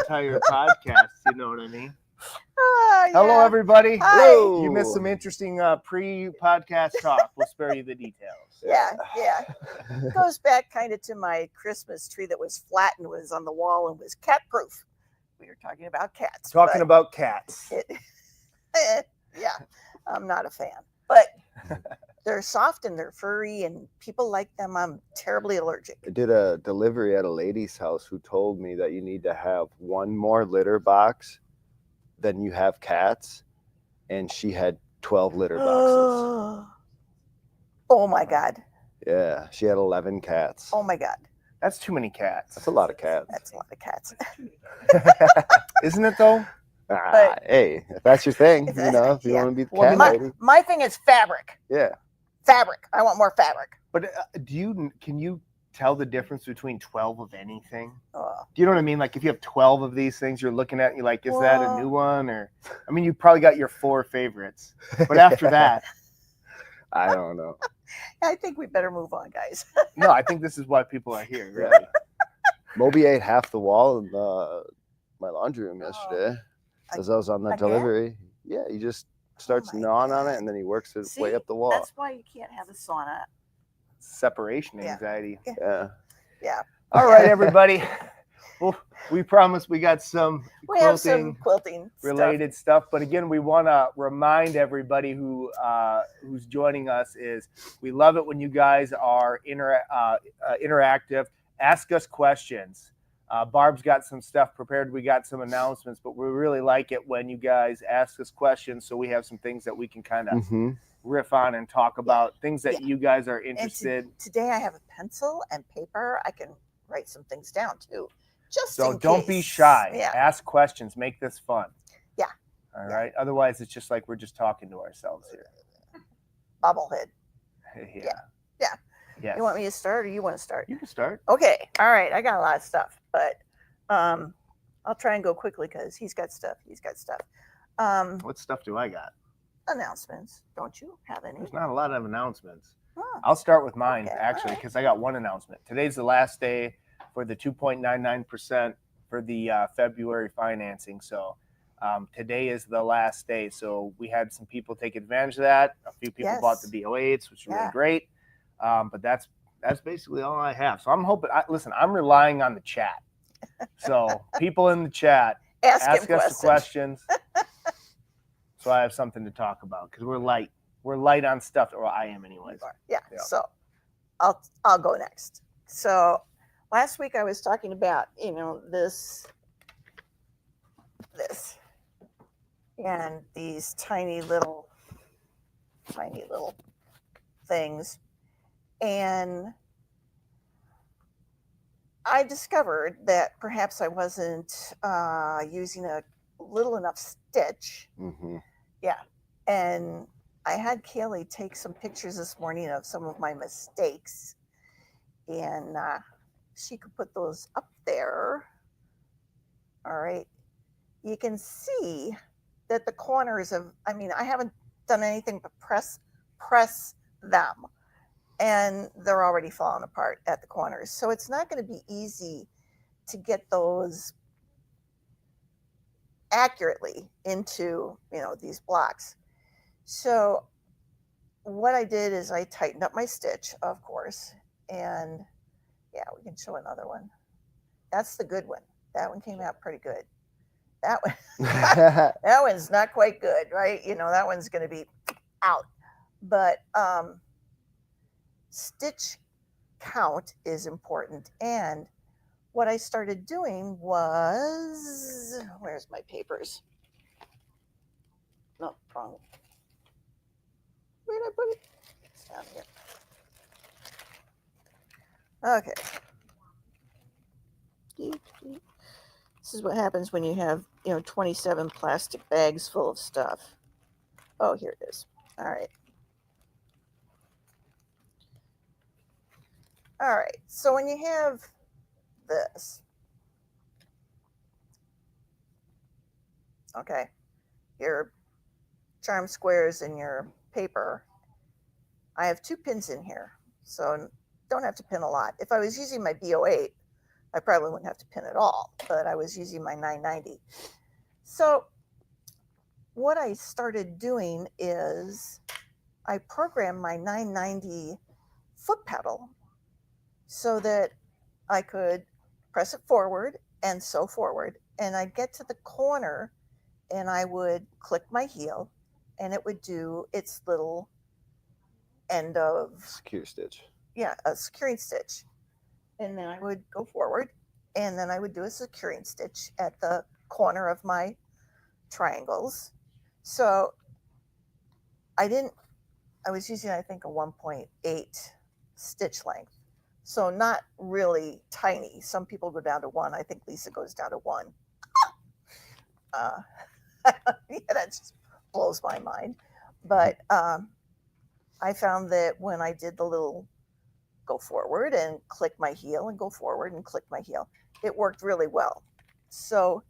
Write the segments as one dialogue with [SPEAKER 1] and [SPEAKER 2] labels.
[SPEAKER 1] entire podcast. You know what I mean?
[SPEAKER 2] Yeah.
[SPEAKER 1] Hello, everybody.
[SPEAKER 2] Hi.
[SPEAKER 3] Hello.
[SPEAKER 1] You missed some interesting pre-podcast talk. We'll spare you the details.
[SPEAKER 2] Yeah. Goes back kind of to my Christmas tree that was flat and was on the wall and was cat proof. We were talking about cats.
[SPEAKER 1] Talking about cats.
[SPEAKER 2] Yeah, I'm not a fan, but they're soft and they're furry and people like them. I'm terribly allergic.
[SPEAKER 3] I did a delivery at a lady's house who told me that you need to have one more litter box than you have cats, and she had 12 litter boxes.
[SPEAKER 2] Oh my God.
[SPEAKER 3] Yeah, she had 11 cats.
[SPEAKER 2] Oh my God.
[SPEAKER 1] That's too many cats.
[SPEAKER 3] That's a lot of cats.
[SPEAKER 2] That's a lot of cats.
[SPEAKER 1] Isn't it though?
[SPEAKER 2] But-
[SPEAKER 3] hey, if that's your thing, if you
[SPEAKER 2] Yeah.
[SPEAKER 3] want to be the
[SPEAKER 1] Well,
[SPEAKER 3] cat
[SPEAKER 2] my,
[SPEAKER 3] lady.
[SPEAKER 2] my thing is fabric.
[SPEAKER 3] Yeah.
[SPEAKER 2] Fabric. I want more fabric.
[SPEAKER 1] But can you tell the difference between 12 of anything?
[SPEAKER 2] Oh.
[SPEAKER 1] Do you know what I mean? Like if you have 12 of these things you're looking at, you're like, is that a
[SPEAKER 2] Well-
[SPEAKER 1] new one? Or I mean, you probably got your 4 favorites. But after that,
[SPEAKER 3] I don't know.
[SPEAKER 2] I think we better move on, guys.
[SPEAKER 1] no, I think this is why people are here, really.
[SPEAKER 3] Moby ate half the wall in my laundry room
[SPEAKER 2] Oh.
[SPEAKER 3] yesterday as I was on that
[SPEAKER 2] Again?
[SPEAKER 3] delivery. Yeah, he just starts
[SPEAKER 2] my
[SPEAKER 3] gnawing on
[SPEAKER 2] God.
[SPEAKER 3] it, and then he works his
[SPEAKER 2] See,
[SPEAKER 3] way up the wall.
[SPEAKER 2] That's why you can't have a sauna.
[SPEAKER 1] Separation
[SPEAKER 2] Yeah.
[SPEAKER 1] anxiety.
[SPEAKER 3] Yeah.
[SPEAKER 2] Yeah.
[SPEAKER 1] All right, everybody. Well, we promise we got some
[SPEAKER 2] We have some
[SPEAKER 1] quilting
[SPEAKER 2] quilting
[SPEAKER 1] related stuff. But again, we want to remind everybody who's joining us is we love it when you guys are interactive. Ask us questions. Barb's got some stuff prepared. We got some announcements, but we really like it when you guys ask us questions, so we have some things that we can kind of
[SPEAKER 3] Mm-hmm.
[SPEAKER 1] riff on and talk about, things that
[SPEAKER 2] Yeah.
[SPEAKER 1] you guys are
[SPEAKER 2] And
[SPEAKER 1] interested.
[SPEAKER 2] today I have a pencil and paper. I can write some things down too. Just
[SPEAKER 1] So
[SPEAKER 2] in
[SPEAKER 1] don't be
[SPEAKER 2] case.
[SPEAKER 1] shy.
[SPEAKER 2] Yeah.
[SPEAKER 1] Ask questions. Make this fun.
[SPEAKER 2] Yeah.
[SPEAKER 1] All
[SPEAKER 2] Yeah.
[SPEAKER 1] right. Otherwise, it's just like we're just talking to ourselves here.
[SPEAKER 2] Bobblehead.
[SPEAKER 1] Yeah.
[SPEAKER 2] Yeah.
[SPEAKER 1] Yes.
[SPEAKER 2] You want me to start or you want to start?
[SPEAKER 1] You can start.
[SPEAKER 2] Okay. All right. I got a lot of stuff, but I'll try and go quickly because he's got stuff.
[SPEAKER 1] What stuff do I got?
[SPEAKER 2] Announcements. Don't you have any?
[SPEAKER 1] There's not a lot of announcements.
[SPEAKER 2] Oh,
[SPEAKER 1] I'll start with mine,
[SPEAKER 2] Okay,
[SPEAKER 1] actually,
[SPEAKER 2] alright.
[SPEAKER 1] because I got one announcement. Today's the last day for the 2.99% for the February financing. So today is the last day. So we had some people take advantage of that. A few people bought the
[SPEAKER 2] Yes.
[SPEAKER 1] BO8s, which is really
[SPEAKER 2] Yeah.
[SPEAKER 1] great. But that's basically all I have. So I'm hoping, listen, I'm relying on the chat. So people in the chat,
[SPEAKER 2] ask
[SPEAKER 1] ask
[SPEAKER 2] him
[SPEAKER 1] us the questions. So I have something to talk about because we're light. We're light on stuff, or I am anyways.
[SPEAKER 2] Yeah.
[SPEAKER 1] Yeah.
[SPEAKER 2] So I'll go next. So last week I was talking about, this and these tiny little things. And I discovered that perhaps I wasn't using a little enough stitch.
[SPEAKER 3] Mm-hmm.
[SPEAKER 2] And I had Kaylee take some pictures this morning of some of my mistakes. And she could put those up there. All right. You can see that the corners I haven't done anything but press them. And they're already falling apart at the corners. So it's not going to be easy to get those accurately into, these blocks. So what I did is I tightened up my stitch, of course. And yeah, we can show another one. That's the good one. That one came out pretty good. That one, that one's not quite good, right? That one's going to be out. But stitch count is important. And what I started doing was, where's my papers? No, wrong. Where did I put it? It's down here. Okay. This is what happens when you have, 27 plastic bags full of stuff. Oh, here it is. All right. All right. So when you have this, okay, your charm squares and your paper, I have 2 pins in here. So don't have to pin a lot. If I was using my BO8, I probably wouldn't have to pin it all, but I was using my 990. So what I started doing is I programmed my 990 foot pedal so that I could press it forward and sew forward. And I'd get to the corner and I would click my heel and it would do its little end of
[SPEAKER 3] Secure stitch.
[SPEAKER 2] Yeah, a securing stitch. And then I would go forward and then I would do a securing stitch at the corner of my triangles. So I was using, I think, a 1.8 stitch length. So not really tiny. Some people go down to 1. I think Lisa goes down to 1. Yeah, that just blows my mind. But I found that when I did the little go forward and click my heel and go forward and click my heel, it worked really well. So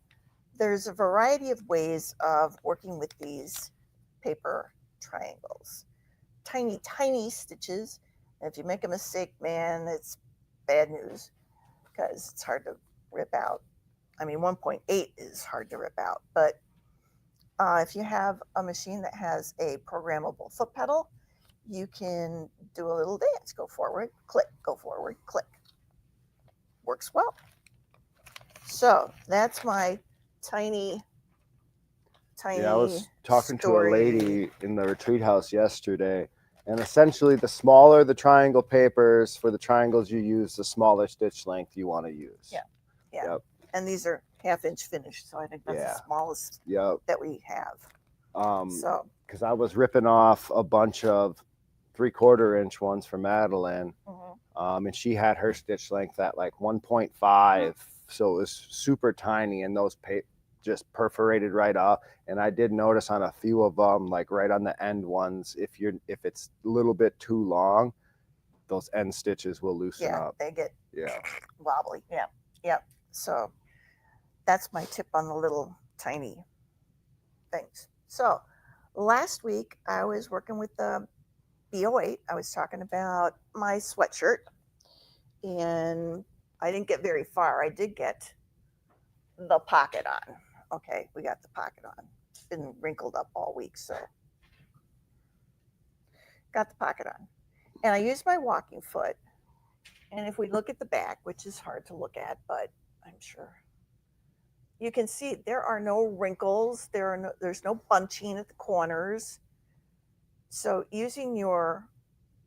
[SPEAKER 2] there's a variety of ways of working with these paper triangles. Tiny, tiny stitches. And if you make a mistake, man, it's bad news because it's hard to rip out. I mean, 1.8 is hard to rip out, but if you have a machine that has a programmable foot pedal, you can do a little dance. Go forward, click, go forward, click. Works well. So that's my tiny
[SPEAKER 3] Yeah, I was talking
[SPEAKER 2] story.
[SPEAKER 3] to a lady in the retreat house yesterday, and essentially the smaller the triangle papers for the triangles you use, the smaller stitch length you want to use.
[SPEAKER 2] Yeah.
[SPEAKER 3] Yep.
[SPEAKER 2] And these are 1/2-inch finished, so I think that's the smallest that we have. So
[SPEAKER 3] because I was ripping off a bunch of 3/4-inch ones for Madeline, and she had her stitch length at like 1.5, so it was super tiny, and those just perforated right off. And I did notice on a few of them, like right on the end ones, if it's a little bit too long, those end stitches will loosen up.
[SPEAKER 2] They get wobbly. Yeah. So that's my tip on the little tiny things. So last week I was working with the B08. I was talking about my sweatshirt and I didn't get very far. I did get the pocket on. Okay, we got the pocket on. It's been wrinkled up all week, so got the pocket on. And I used my walking foot. And if we look at the back, which is hard to look at, but I'm sure you can see there are no wrinkles. There's no bunching at the corners. So using your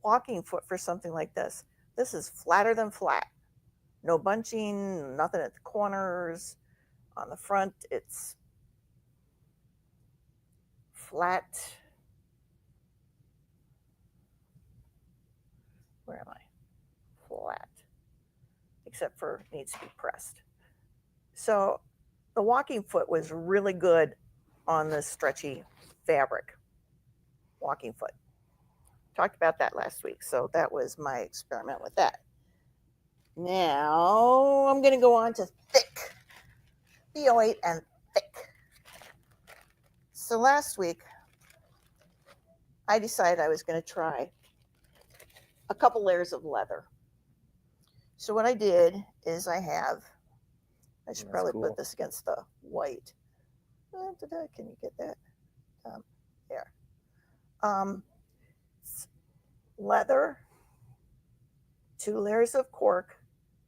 [SPEAKER 2] walking foot for something like this is flatter than flat. No bunching, nothing at the corners. On the front, it's flat. Where am I? Flat. Except for it needs to be pressed. So the walking foot was really good on this stretchy fabric. Walking foot. Talked about that last week. So that was my experiment with that. Now I'm going to go on to thick. B08 and thick. So last week, I decided I was going to try a couple layers of leather. So what I did is I should probably put this against the white. Can you get that? There. Leather, 2 layers of cork,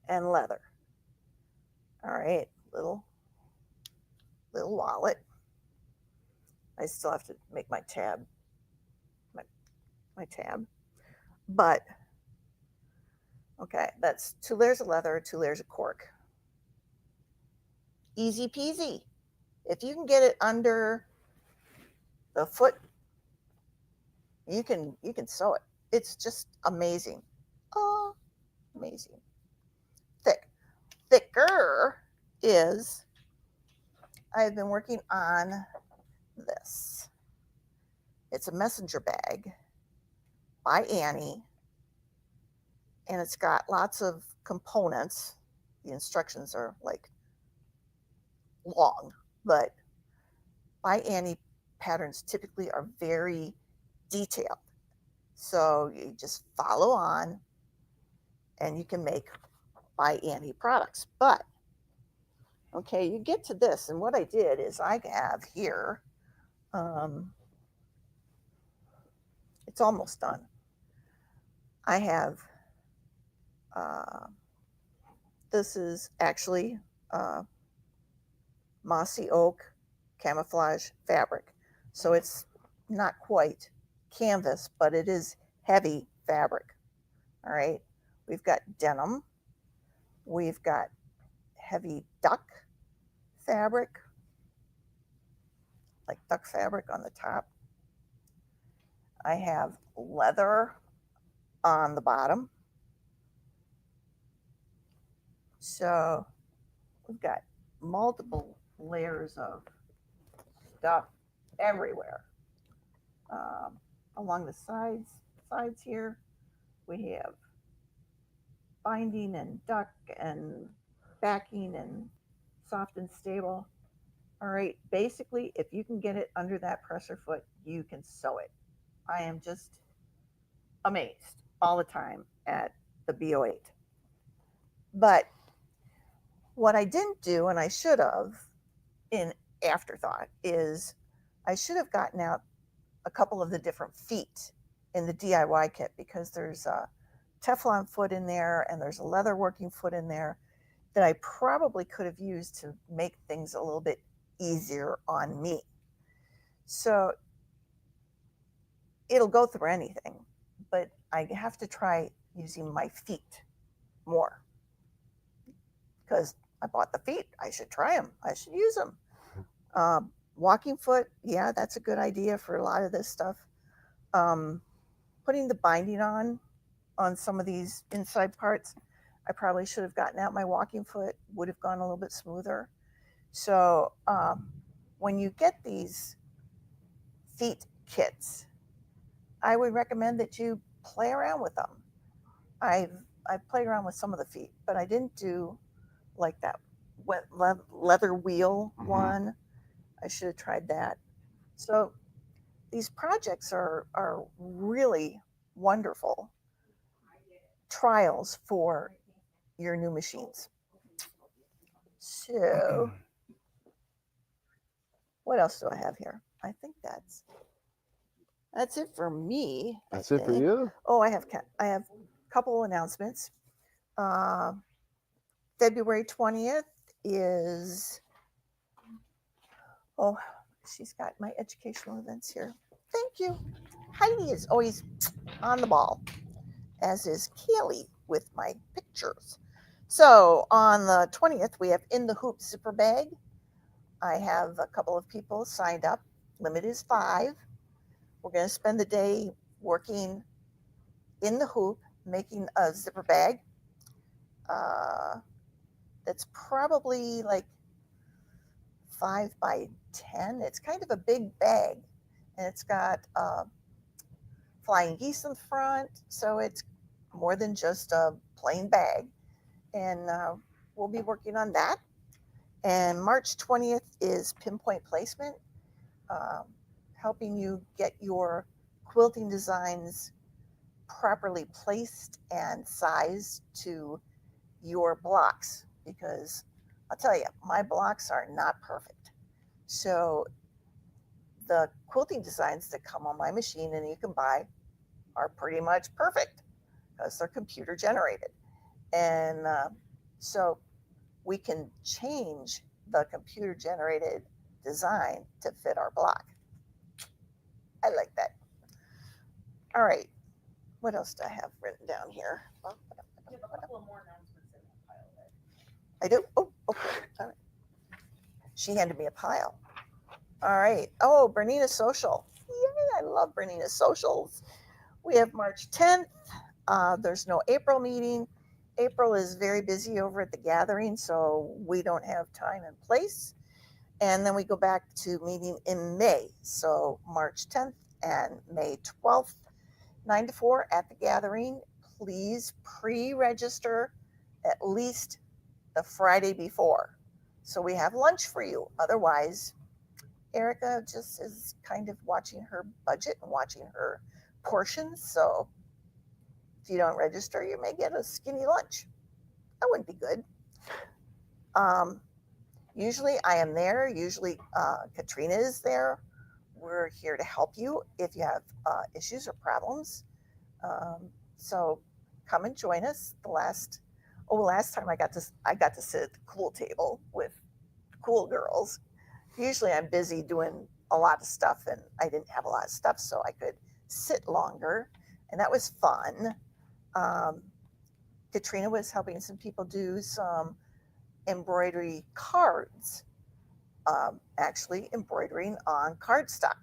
[SPEAKER 2] and leather. All right, little wallet. I still have to make my tab. My tab. But okay, that's 2 layers of leather, 2 layers of cork. Easy peasy. If you can get it under the foot, you can sew it. It's just amazing. Oh, amazing. Thicker is I've been working on this. It's a messenger bag by Annie, and it's got lots of components. The instructions are like long, but by Annie patterns typically are very detailed. So you just follow on and you can make buy Annie products. But okay, you get to this, and what I did is I have here, it's almost done. I have, this is actually mossy oak camouflage fabric. So it's not quite canvas, but it is heavy fabric. All right. We've got denim. We've got heavy duck fabric, like duck fabric on the top. I have leather on the bottom. So we've got multiple layers of stuff everywhere. Along the sides here, we have binding and duck and backing and soft and stable. All right, basically, if you can get it under that presser foot, you can sew it. I am just amazed all the time at the BO8. But what I didn't do, and I should have in afterthought, is I should have gotten out a couple of the different feet in the DIY kit, because there's a Teflon foot in there and there's a leather working foot in there that I probably could have used to make things a little bit easier on me. So it'll go through anything, but I have to try using my feet more, because I bought the feet. I should try them. I should use them. Walking foot, yeah, that's a good idea for a lot of this stuff. Putting the binding on some of these inside parts, I probably should have gotten out my walking foot, would have gone a little bit smoother. So when you get these feet kits, I would recommend that you play around with them. I've played around with some of the feet, but I didn't do like that leather wheel one. I should have tried that. So these projects are really wonderful trials for your new machines. So what else do I have here? I think that's it for me.
[SPEAKER 3] That's it for you?
[SPEAKER 2] Oh, I have a couple announcements. February 20th is, oh, she's got my educational events here. Thank you. Heidi is always on the ball, as is Kaylee with my pictures. So on the 20th, we have In the Hoop zipper bag. I have a couple of people signed up. Limit is 5. We're going to spend the day working in the hoop, making a zipper bag. That's probably like 5 by 10. It's kind of a big bag, and it's got flying geese in front, so it's more than just a plain bag. And we'll be working on that. And March 20th is pinpoint placement, helping you get your quilting designs properly placed and sized to your blocks, because I'll tell you, my blocks are not perfect. So the quilting designs that come on my machine and you can buy are pretty much perfect because they're computer generated. And so we can change the computer generated design to fit our block. I like that. All right. What else do I have written down here?
[SPEAKER 4] You have a couple of more announcements in that pile there.
[SPEAKER 2] I do? Oh, okay. All right. She handed me a pile. All right. Oh, Bernina Social. Yay, I love Bernina Socials. We have March 10th. There's no April meeting. April is very busy over at the gathering, so we don't have time and place. And then we go back to meeting in May. So March 10th and May 12th, 9 to 4 at the gathering. Please pre-register at least the Friday before, so we have lunch for you. Otherwise, Erica just is kind of watching her budget and watching her portions. So if you don't register, you may get a skinny lunch. That wouldn't be good. Usually I am there. Usually Katrina is there. We're here to help you if you have issues or problems. So come and join us. Last time I got to sit at the cool table with cool girls. Usually I'm busy doing a lot of stuff, and I didn't have a lot of stuff, so I could sit longer, and that was fun. Katrina was helping some people do some embroidery cards, actually embroidering on cardstock.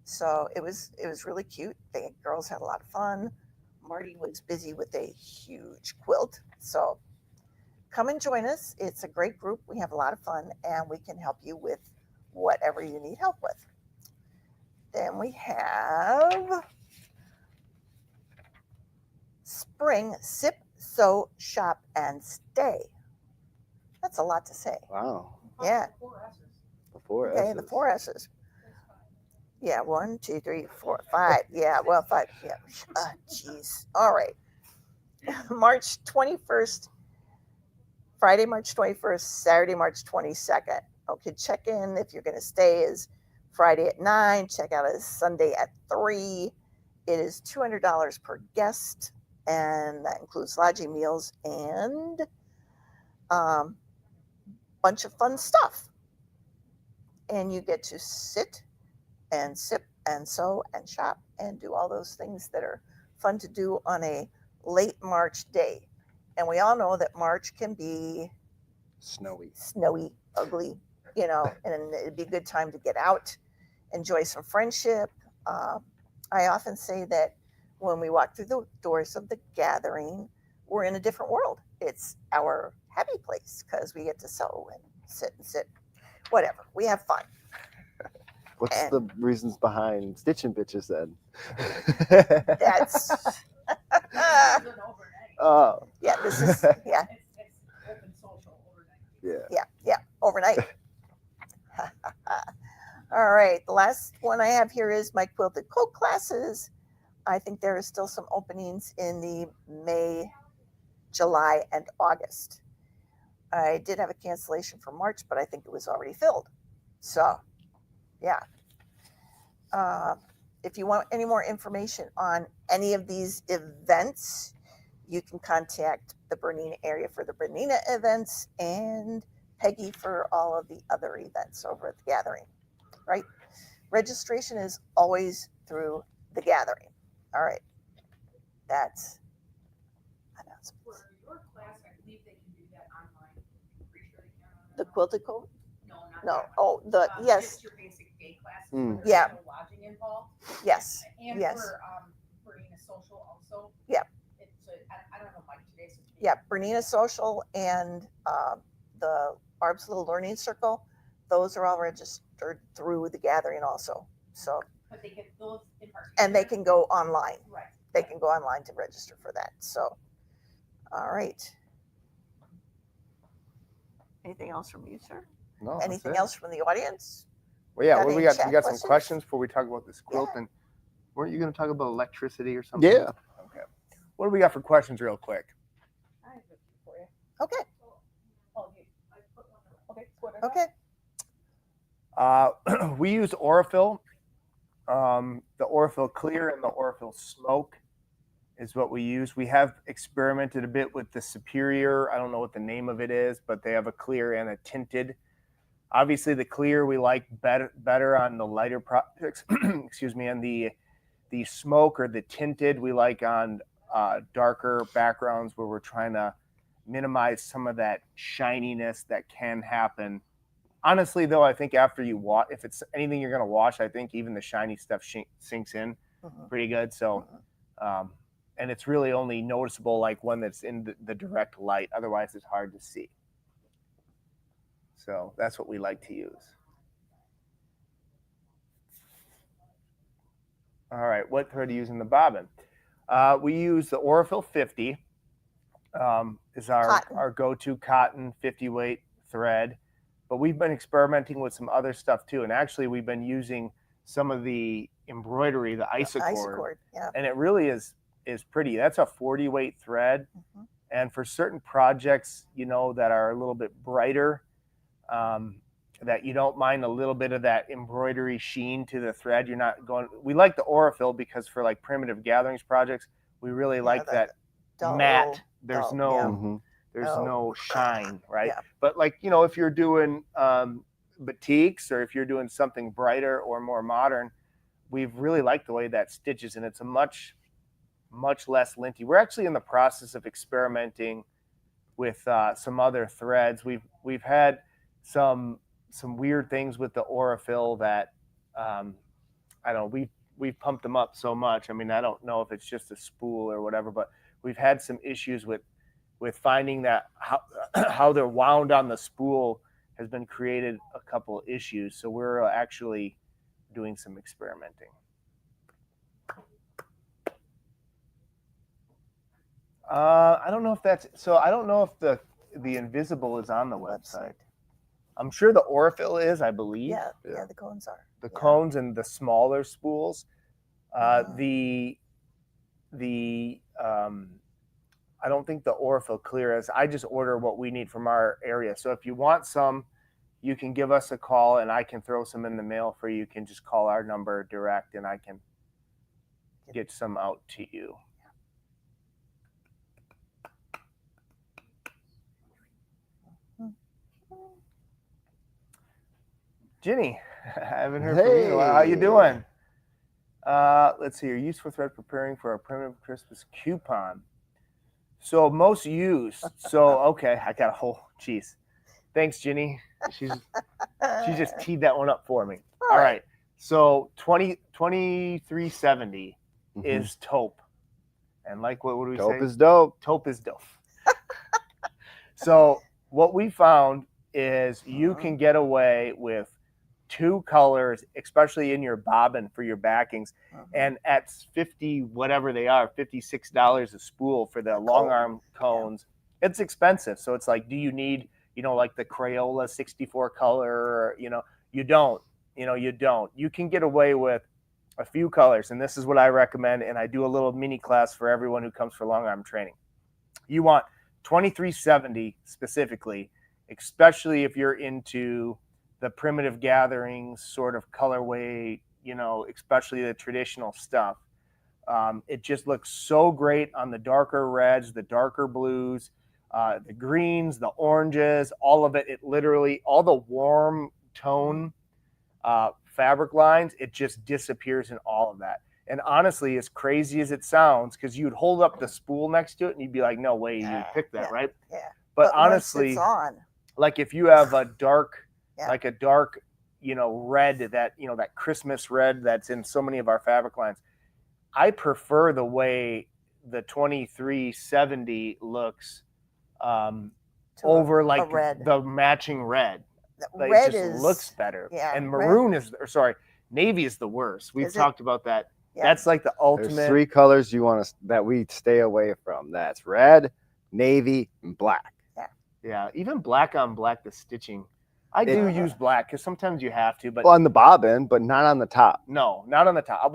[SPEAKER 2] So it was really cute. The girls had a lot of fun. Marty was busy with a huge quilt. So come and join us. It's a great group. We have a lot of fun, and we can help you with whatever you need help with. Then we have spring sip, sew, shop, and stay. That's a lot to say.
[SPEAKER 3] Wow.
[SPEAKER 2] Yeah.
[SPEAKER 3] The four
[SPEAKER 2] Okay,
[SPEAKER 3] S's.
[SPEAKER 2] the 4 S's. Yeah, 1, 2, 3, 4, 5. Yeah, well, 5. Yeah. Jeez. All right. March 21st, Friday, March 21st, Saturday, March 22nd. Okay, check in if you're going to stay is Friday at 9. Check out is Sunday at 3. It is $200 per guest, and that includes lodging, meals, and bunch of fun stuff. And you get to sit and sip and sew and shop and do all those things that are fun to do on a late March day. And we all know that March can be snowy, ugly, and it'd be a good time to get out, enjoy some friendship. I often say that when we walk through the doors of the gathering, we're in a different world. It's our happy place because we get to sew and sit, whatever. We have fun.
[SPEAKER 3] What's the reasons behind stitching bitches then?
[SPEAKER 2] That's yeah. This is yeah.
[SPEAKER 4] It's open social overnight.
[SPEAKER 2] Yeah. Overnight. All right. The last one I have here is my quilted coat classes. I think there are still some openings in the May, July, and August. I did have a cancellation for March, but I think it was already filled. So, yeah. If you want any more information on any of these events, you can contact the Bernina area for the Bernina events and Peggy for all of the other events over at the gathering, right? Registration is always through the gathering. All right. That's announcements.
[SPEAKER 4] For your class, I believe they can do that online. I'm pretty sure they can.
[SPEAKER 2] The quilted coat?
[SPEAKER 4] No, not
[SPEAKER 2] No.
[SPEAKER 4] that one.
[SPEAKER 2] Oh, the yes.
[SPEAKER 4] Just your basic day classes.
[SPEAKER 3] Mm.
[SPEAKER 4] Where
[SPEAKER 2] Yeah.
[SPEAKER 4] there's no lodging involved.
[SPEAKER 2] Yes.
[SPEAKER 4] And
[SPEAKER 2] Yes.
[SPEAKER 4] for Bernina Social also.
[SPEAKER 2] Yeah.
[SPEAKER 4] It's I don't know Mike today. So
[SPEAKER 2] Yeah, Bernina Social and the Barb's Little Learning Circle, those are all registered through the gathering also. So,
[SPEAKER 4] but they get those in particular.
[SPEAKER 2] and they can go online.
[SPEAKER 4] Right.
[SPEAKER 2] They can go online to register for that. So, all right. Anything else from you, sir?
[SPEAKER 3] No, that's
[SPEAKER 2] Anything
[SPEAKER 3] it.
[SPEAKER 2] else from the audience?
[SPEAKER 1] Well, yeah,
[SPEAKER 2] Got
[SPEAKER 1] what do we
[SPEAKER 2] any
[SPEAKER 1] got?
[SPEAKER 2] chat
[SPEAKER 1] We got some
[SPEAKER 2] questions?
[SPEAKER 1] questions before we talk about this quilting. Weren't you going to talk about electricity or something?
[SPEAKER 3] Yeah.
[SPEAKER 1] Okay. What do we got for questions, real quick?
[SPEAKER 4] I have a few for you.
[SPEAKER 2] Okay.
[SPEAKER 4] Oh, I put one. Okay. What are
[SPEAKER 2] Okay.
[SPEAKER 1] We use Aurifil. The Aurifil Clear and the Aurifil Smoke is what we use. We have experimented a bit with the Superior. I don't know what the name of it is, but they have a clear and a tinted. Obviously, the clear we like better on the lighter projects. Excuse me, and the smoke or the tinted we like on darker backgrounds where we're trying to minimize some of that shininess that can happen. Honestly, though, I think after you wash, if it's anything you're going to wash, I think even the shiny stuff sinks in pretty good. So, and it's really only noticeable like when it's in the direct light. Otherwise, it's hard to see. So that's what we like to use. All right, what thread do you use in the bobbin? We use the Aurifil 50. Is our go-to cotton 50 weight thread. But we've been experimenting with some other stuff too. And actually we've been using some of the embroidery, the isocord.
[SPEAKER 2] Yeah.
[SPEAKER 1] And it really is pretty. That's a 40 weight thread. And for certain projects, you know, that are a little bit brighter, that you don't mind a little bit of that embroidery sheen to the thread. You're not going, we like the Aurifil because for like primitive gatherings projects, we really like that
[SPEAKER 2] dull,
[SPEAKER 1] matte. There's
[SPEAKER 2] dull,
[SPEAKER 1] no,
[SPEAKER 2] yeah.
[SPEAKER 3] Mhm.
[SPEAKER 1] there's
[SPEAKER 2] Oh.
[SPEAKER 1] no shine, right?
[SPEAKER 2] Yeah.
[SPEAKER 1] But like, you know, if you're doing batiks, or if you're doing something brighter or more modern, we've really liked the way that stitches, and it's a much less linty. We're actually in the process of experimenting with some other threads. We've had some weird things with the Aurifil that I don't know, we've pumped them up so much. I mean, I don't know if it's just a spool or whatever, but we've had some issues with finding that how they're wound on the spool has been created a couple of issues. So we're actually doing some experimenting. I don't know if that's so. I don't know if the invisible is on the website. I'm sure the Aurifil is, I believe.
[SPEAKER 2] Yeah, the cones are.
[SPEAKER 1] The cones and the smaller spools. The I don't think the Aurifil clear is. I just order what we need from our area. So if you want some, you can give us a call and I can throw some in the mail for you. You can just call our number direct and I can get some out to you. Ginny, I haven't heard from you in a while. How you doing? Let's see. Your useful thread preparing for a primitive Christmas coupon. So most used. So okay, I got a whole. Jeez, thanks, Ginny. She just teed that one up for me. All right. So 2370 is taupe, and like what would we say?
[SPEAKER 3] Taupe is dope.
[SPEAKER 1] Taupe is dope. So what we found is you can get away with 2 colors, especially in your bobbin for your backings, and at 50 whatever they are, $56 a spool for the long arm cones. Yeah. It's expensive, so it's like, do you need, you know, like the Crayola 64 color? Or, you know, you don't. You can get away with a few colors, and this is what I recommend. And I do a little mini class for everyone who comes for long arm training. You want 2370 specifically, especially if you're into the primitive gatherings sort of colorway, you know, especially the traditional stuff. It just looks so great on the darker reds, the darker blues, the greens, the oranges, all of it. It literally, all the warm tone fabric lines, it just disappears in all of that. And honestly, as crazy as it sounds, because you'd hold up the spool next to it and you'd be like, no way you picked that, right?
[SPEAKER 2] Yeah.
[SPEAKER 1] But honestly,
[SPEAKER 2] it's on.
[SPEAKER 1] Like if you have a dark,
[SPEAKER 2] Yeah.
[SPEAKER 1] like a dark, you know, red, that, you know, that Christmas red that's in so many of our fabric lines, I prefer the way the 2370 looks over like the matching red. Like,
[SPEAKER 2] red
[SPEAKER 1] it just looks better.
[SPEAKER 2] Yeah,
[SPEAKER 1] and maroon navy is the worst. We've talked about that. Yeah. That's like the ultimate.
[SPEAKER 3] There's 3 colors that we stay away from. That's red, navy, and black.
[SPEAKER 1] Yeah, even black on black, the stitching. I do use black because sometimes you have to, but
[SPEAKER 3] on the bobbin, but not on the top.
[SPEAKER 1] No, not on the top.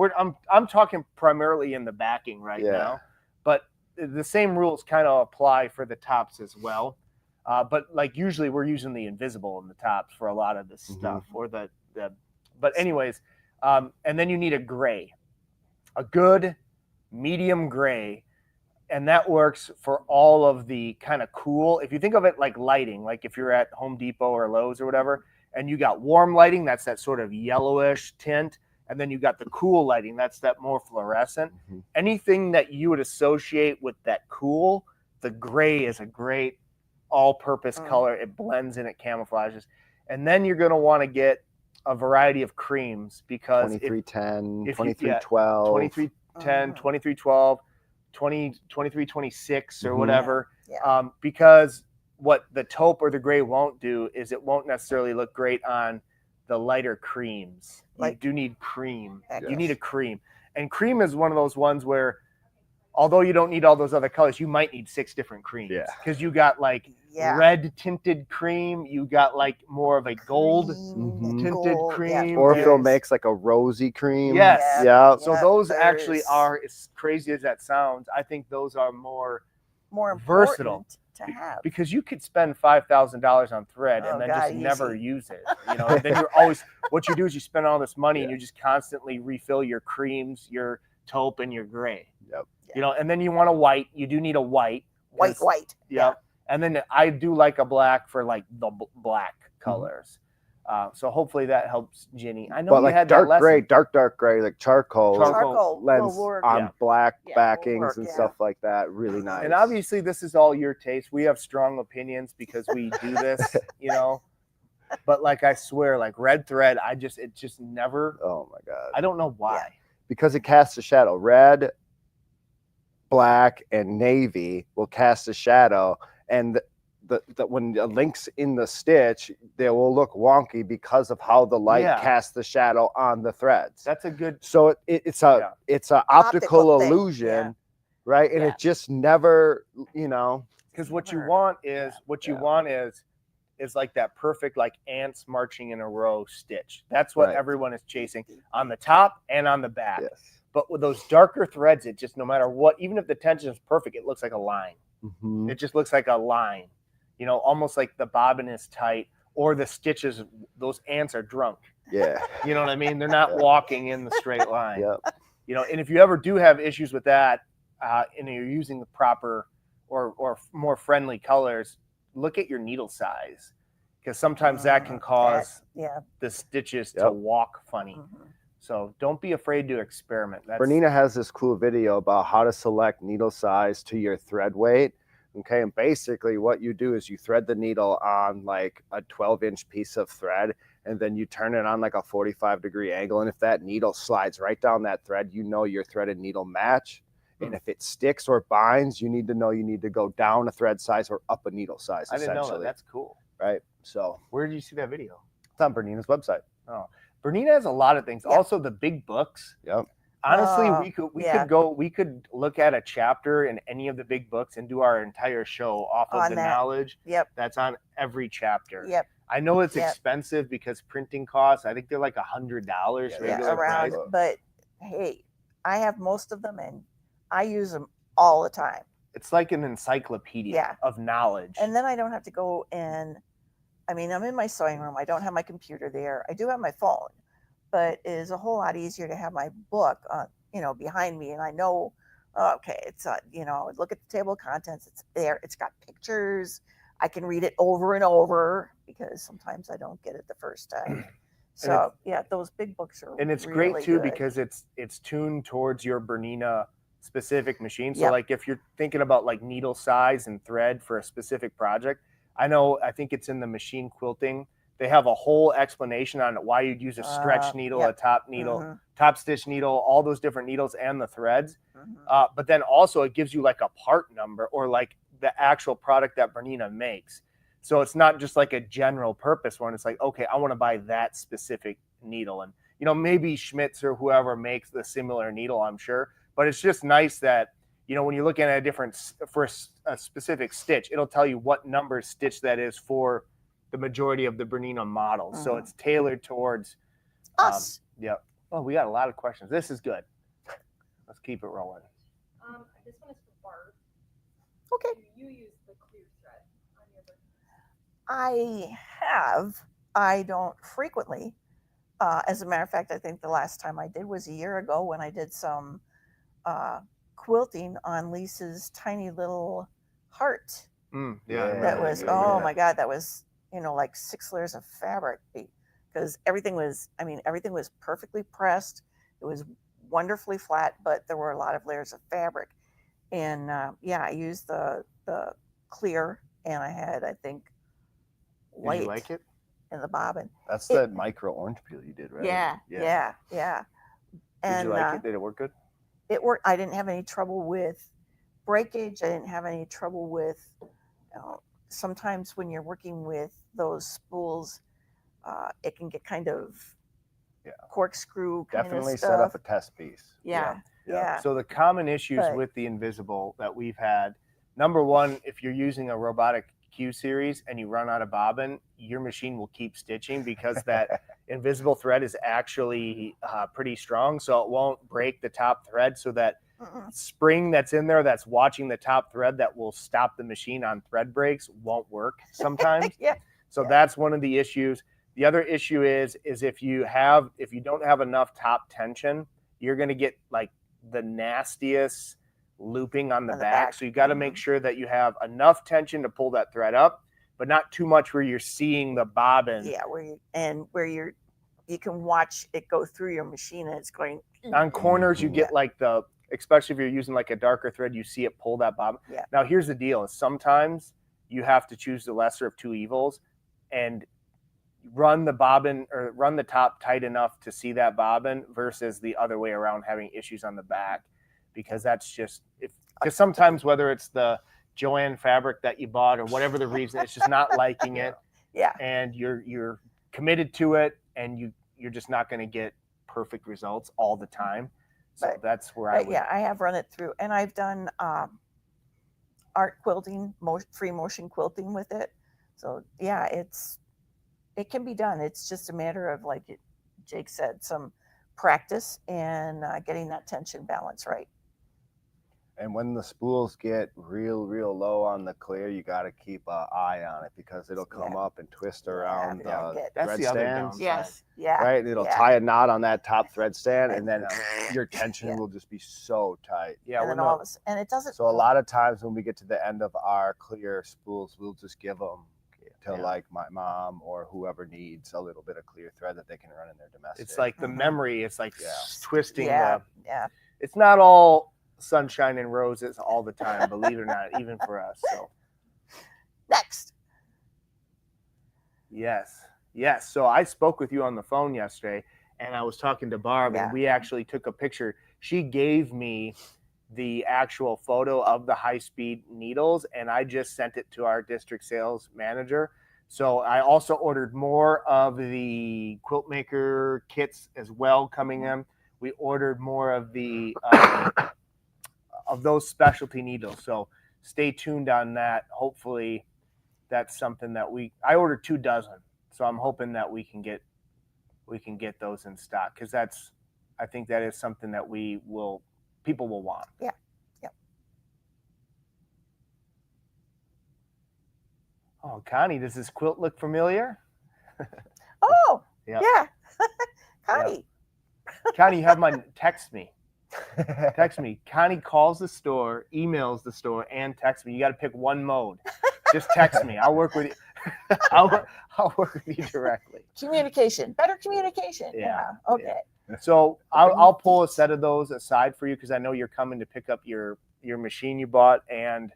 [SPEAKER 1] I'm talking primarily in the backing right now, but the same rules kind of apply for the tops as well. But like usually we're using the invisible in the tops for a lot of this stuff, or the. But anyways, and then you need a gray, a good medium gray. And that works for all of the kind of cool, if you think of it like lighting, like if you're at Home Depot or Lowe's or whatever, and you got warm lighting, that's that sort of yellowish tint. And then you got the cool lighting, that's that more fluorescent. Anything that you would associate with that cool, the gray is a great all-purpose color. It blends and it camouflages. And then you're going to want to get a variety of creams because
[SPEAKER 3] 2310, 2312,
[SPEAKER 1] 2310, 2312. 2326 or whatever, because what the taupe or the gray won't do is it won't necessarily look great on the lighter creams. You do need cream. You need a cream. And cream is one of those ones where, although you don't need all those other colors, you might need 6 different creams. Because you got like red tinted cream, you got like more of a gold tinted cream.
[SPEAKER 3] Aurifil makes like a rosy cream.
[SPEAKER 1] So those actually are, as crazy as that sounds, I think those are more
[SPEAKER 2] more
[SPEAKER 1] versatile.
[SPEAKER 2] important to have.
[SPEAKER 1] Because you could spend $5,000 on thread
[SPEAKER 2] Oh,
[SPEAKER 1] and then
[SPEAKER 2] God,
[SPEAKER 1] just never
[SPEAKER 2] easy.
[SPEAKER 1] use it. You know, and then you're always, what you do is you spend all this money and
[SPEAKER 3] Yeah.
[SPEAKER 1] you just constantly refill your creams, your taupe, and your gray.
[SPEAKER 3] Yep.
[SPEAKER 1] You know, and then you want a white. You do need a white.
[SPEAKER 2] White.
[SPEAKER 1] Yep. And then I do like a black for like the black colors. So hopefully that helps Ginny. I know
[SPEAKER 3] But
[SPEAKER 1] you
[SPEAKER 3] like
[SPEAKER 1] had that
[SPEAKER 3] dark
[SPEAKER 1] lesson.
[SPEAKER 3] gray, dark gray, like charcoal
[SPEAKER 2] Charcoal
[SPEAKER 3] lens
[SPEAKER 2] will work.
[SPEAKER 3] on
[SPEAKER 1] Yeah.
[SPEAKER 3] black
[SPEAKER 2] Yeah, will
[SPEAKER 3] backings
[SPEAKER 2] work,
[SPEAKER 3] and
[SPEAKER 2] yeah.
[SPEAKER 3] stuff like that. Really nice.
[SPEAKER 1] And obviously this is all your taste. We have strong opinions because we do this, you know. But like I swear, like red thread, it just never.
[SPEAKER 3] Oh my God.
[SPEAKER 1] I don't know why.
[SPEAKER 2] Yeah.
[SPEAKER 3] Because it casts a shadow. Red, black, and navy will cast a shadow, and when the links in the stitch, they will look wonky because of how the light
[SPEAKER 1] Yeah.
[SPEAKER 3] casts the shadow on the threads.
[SPEAKER 1] That's a good.
[SPEAKER 3] So it's a optical
[SPEAKER 2] thing,
[SPEAKER 3] illusion,
[SPEAKER 2] yeah.
[SPEAKER 3] right? And
[SPEAKER 2] Yeah.
[SPEAKER 3] it just never, you know.
[SPEAKER 1] Because what you
[SPEAKER 2] Never.
[SPEAKER 1] want is
[SPEAKER 3] Yeah.
[SPEAKER 1] is like that perfect like ants marching in a row stitch. That's what
[SPEAKER 3] Right.
[SPEAKER 1] everyone is chasing on the top and on the back.
[SPEAKER 3] Yes.
[SPEAKER 1] But with those darker threads, it just no matter what, even if the tension is perfect, it looks like a line.
[SPEAKER 3] Mhm.
[SPEAKER 1] It just looks like a line. You know, almost like the bobbin is tight or the stitches. Those ants are drunk.
[SPEAKER 3] Yeah.
[SPEAKER 1] You know what I mean? They're not
[SPEAKER 3] Yeah.
[SPEAKER 1] walking in the straight line.
[SPEAKER 3] Yep.
[SPEAKER 1] You know, and if you ever do have issues with that, and you're using the proper or more friendly colors, look at your needle size, because sometimes that can cause the stitches to
[SPEAKER 3] Yep.
[SPEAKER 1] walk funny.
[SPEAKER 2] Mhm.
[SPEAKER 1] So don't be afraid to experiment.
[SPEAKER 3] Bernina has this cool video about how to select needle size to your thread weight. Okay, and basically what you do is you thread the needle on like a 12-inch piece of thread, and then you turn it on like a 45-degree angle. And if that needle slides right down that thread, you know your thread and needle match. And if it sticks or binds, you need to know you need to go down a thread size or up a needle size.
[SPEAKER 1] I didn't know that.
[SPEAKER 3] Essentially.
[SPEAKER 1] That's cool.
[SPEAKER 3] Right. So
[SPEAKER 1] Where did you see that video?
[SPEAKER 3] it's on Bernina's website.
[SPEAKER 1] Oh, Bernina has a lot of things.
[SPEAKER 2] Yeah.
[SPEAKER 1] Also, the big books.
[SPEAKER 3] Yep.
[SPEAKER 1] Honestly,
[SPEAKER 2] yeah.
[SPEAKER 1] we could look at a chapter in any of the big books and do our entire show off of
[SPEAKER 2] On
[SPEAKER 1] the
[SPEAKER 2] that.
[SPEAKER 1] knowledge
[SPEAKER 2] Yep.
[SPEAKER 1] that's on every chapter.
[SPEAKER 2] Yep.
[SPEAKER 1] I know it's
[SPEAKER 2] Yep.
[SPEAKER 1] expensive because printing costs. I think they're like $100
[SPEAKER 3] Yeah,
[SPEAKER 1] regular
[SPEAKER 2] around.
[SPEAKER 1] price.
[SPEAKER 2] But hey, I have most of them and I use them all the time.
[SPEAKER 1] It's like an encyclopedia
[SPEAKER 2] Yeah.
[SPEAKER 1] of knowledge.
[SPEAKER 2] And then I don't have to go and, I mean, I'm in my sewing room. I don't have my computer there. I do have my phone, but it is a whole lot easier to have my book, behind me. And I know, okay, it's, look at the table of contents. It's there. It's got pictures. I can read it over and over because sometimes I don't get it the first time. So yeah, those big books are
[SPEAKER 1] and it's
[SPEAKER 2] really
[SPEAKER 1] great too
[SPEAKER 2] good.
[SPEAKER 1] because it's tuned towards your Bernina specific machine. So
[SPEAKER 2] Yep.
[SPEAKER 1] like if you're thinking about like needle size and thread for a specific project, I think it's in the machine quilting. They have a whole explanation on why you'd use a stretch needle,
[SPEAKER 2] yep.
[SPEAKER 1] a top needle,
[SPEAKER 2] Mhm.
[SPEAKER 1] top stitch needle, all those different needles and the threads.
[SPEAKER 2] Mhm.
[SPEAKER 1] But then also it gives you like a part number or like the actual product that Bernina makes. So it's not just like a general purpose one. It's like, okay, I want to buy that specific needle. And, maybe Schmitz or whoever makes the similar needle, I'm sure. But it's just nice that, when you're looking at for a specific stitch, it'll tell you what number stitch that is for the majority of the Bernina models.
[SPEAKER 2] Mhm.
[SPEAKER 1] So it's tailored towards
[SPEAKER 2] Us.
[SPEAKER 1] Yeah. Oh, we got a lot of questions. This is good. Let's keep it rolling.
[SPEAKER 4] This one is for Barb.
[SPEAKER 2] Okay.
[SPEAKER 4] Do you use the clear thread on your Bernina?
[SPEAKER 2] I have. I don't frequently. As a matter of fact, I think the last time I did was a year ago when I did some quilting on Lisa's tiny little heart.
[SPEAKER 3] Yeah.
[SPEAKER 2] That was,
[SPEAKER 3] yeah,
[SPEAKER 2] oh
[SPEAKER 3] yeah.
[SPEAKER 2] my God, that was, like 6 layers of fabric because everything was perfectly pressed. It was wonderfully flat, but there were a lot of layers of fabric. And I used the clear and I had, I think, white
[SPEAKER 1] Did you like it?
[SPEAKER 2] in the bobbin.
[SPEAKER 3] That's that micro orange peel you did, right?
[SPEAKER 2] Yeah.
[SPEAKER 1] Did
[SPEAKER 2] And
[SPEAKER 1] you like it? Did it work good?
[SPEAKER 2] it worked. I didn't have any trouble with breakage. I didn't have any trouble with, sometimes when you're working with those spools, it can get kind of corkscrew kind
[SPEAKER 3] Definitely
[SPEAKER 2] of stuff.
[SPEAKER 3] set up a test piece.
[SPEAKER 2] Yeah.
[SPEAKER 1] So the common issues
[SPEAKER 2] But-
[SPEAKER 1] with the Invisible that we've had, number one, if you're using a robotic Q series and you run out of bobbin, your machine will keep stitching because that invisible thread is actually pretty strong, so it won't break the top thread. So that spring that's in there that's watching the top thread that will stop the machine on thread breaks won't work sometimes.
[SPEAKER 2] Yeah.
[SPEAKER 1] So that's one of the issues. The other issue is if you don't have enough top tension, you're going to get like the nastiest looping on the back. So you got to make sure that you have enough tension to pull that thread up, but not too much where you're seeing the bobbin.
[SPEAKER 2] Yeah, where you can watch it go through your machine and it's going
[SPEAKER 1] on corners. You get like especially if you're using like a darker thread, you see it pull that bobbin.
[SPEAKER 2] Yeah.
[SPEAKER 1] Now here's the deal: is sometimes you have to choose the lesser of two evils and run the bobbin or run the top tight enough to see that bobbin versus the other way around, having issues on the back, because that's just because sometimes whether it's the Joanne fabric that you bought or whatever the reason, it's just not liking it.
[SPEAKER 2] Yeah.
[SPEAKER 1] And you're committed to it, and you're just not going to get perfect results all the time. So that's where
[SPEAKER 2] I have run it through, and I've done art quilting, free motion quilting with it. So yeah, it can be done. It's just a matter of, like Jake said, some practice and getting that tension balance right.
[SPEAKER 3] And when the spools get real low on the clear, you got to keep an eye on it, because it'll come up and twist around the thread stands.
[SPEAKER 2] Yes, yeah.
[SPEAKER 3] Right, it'll tie a knot on that top thread stand, and then your tension will just be so tight.
[SPEAKER 1] Yeah,
[SPEAKER 2] and it doesn't.
[SPEAKER 3] So a lot of times when we get to the end of our clear spools, we'll just give them to like my mom or whoever needs a little bit of clear thread that they can run in their domestic.
[SPEAKER 1] It's like the memory. It's like twisting.
[SPEAKER 2] Yeah.
[SPEAKER 1] It's not all sunshine and roses all the time, believe it or not, even for us. So
[SPEAKER 2] next.
[SPEAKER 1] Yes. So I spoke with you on the phone yesterday, and I was talking to Barb, and we actually took a picture. She gave me the actual photo of the high-speed needles, and I just sent it to our district sales manager. So I also ordered more of the quilt maker kits as well coming in. We ordered more of the of those specialty needles. So stay tuned on that. Hopefully that's something that I ordered 2 dozen. So I'm hoping that we can get those in stock, because I think that is something that people will want.
[SPEAKER 2] Yeah.
[SPEAKER 1] Oh, Connie, does this quilt look familiar?
[SPEAKER 2] Oh, yeah. Connie.
[SPEAKER 1] Connie, you have text me. Text me. Connie calls the store, emails the store, and texts me. You got to pick one mode. Just text me. I'll work with you. I'll work with you directly.
[SPEAKER 2] Better communication. Yeah. Okay.
[SPEAKER 1] So I'll pull a set of those aside for you, because I know you're coming to pick up your machine you bought and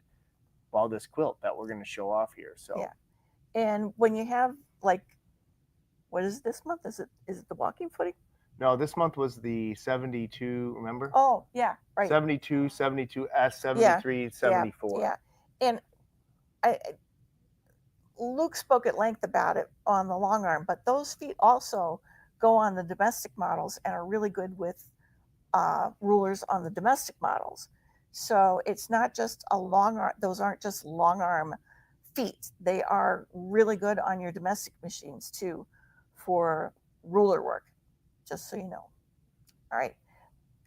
[SPEAKER 1] this quilt that we're going to show off here. So
[SPEAKER 2] and when you have, like, what is it this month? Is it the walking footing?
[SPEAKER 1] No, this month was the 72. Remember?
[SPEAKER 2] Oh yeah, right.
[SPEAKER 1] 72, 72S, 73, 74.
[SPEAKER 2] Yeah. And Luke spoke at length about it on the long arm, but those feet also go on the domestic models and are really good with rulers on the domestic models. So it's not just a long arm. Those aren't just long arm feet. They are really good on your domestic machines too, for ruler work, just so you know. All right.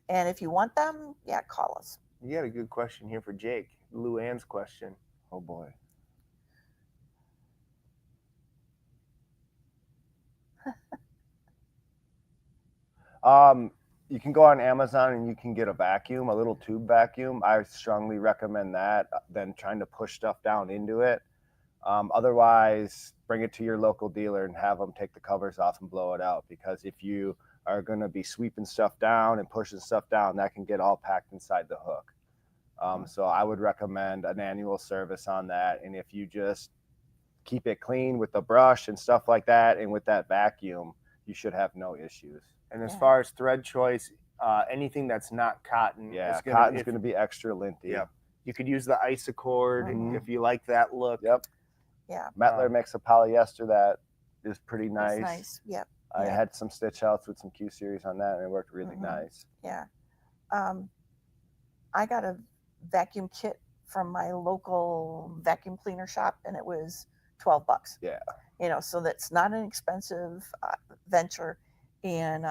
[SPEAKER 2] And if you want them, call us.
[SPEAKER 1] You got a good question here for Jake. Lou Ann's question.
[SPEAKER 3] Oh boy. You can go on Amazon and you can get a vacuum, a little tube vacuum. I strongly recommend that than trying to push stuff down into it. Otherwise, bring it to your local dealer and have them take the covers off and blow it out, because if you are going to be sweeping stuff down and pushing stuff down, that can get all packed inside the hook. So I would recommend an annual service on that. And if you just keep it clean with the brush and stuff like that, and with that vacuum, you should have no issues.
[SPEAKER 1] And as far as thread choice, anything that's not cotton,
[SPEAKER 3] cotton's going to be extra linty.
[SPEAKER 1] Yeah, you could use the Isacord if you like that look.
[SPEAKER 3] Yep.
[SPEAKER 2] Yeah.
[SPEAKER 3] Metler makes a polyester that is pretty nice.
[SPEAKER 2] It's nice. Yep.
[SPEAKER 3] I had some stitch outs with some Q series on that, and it worked really nice.
[SPEAKER 2] Yeah. I got a vacuum kit from my local vacuum cleaner shop, and it was $12. Yeah. So that's not an expensive venture. And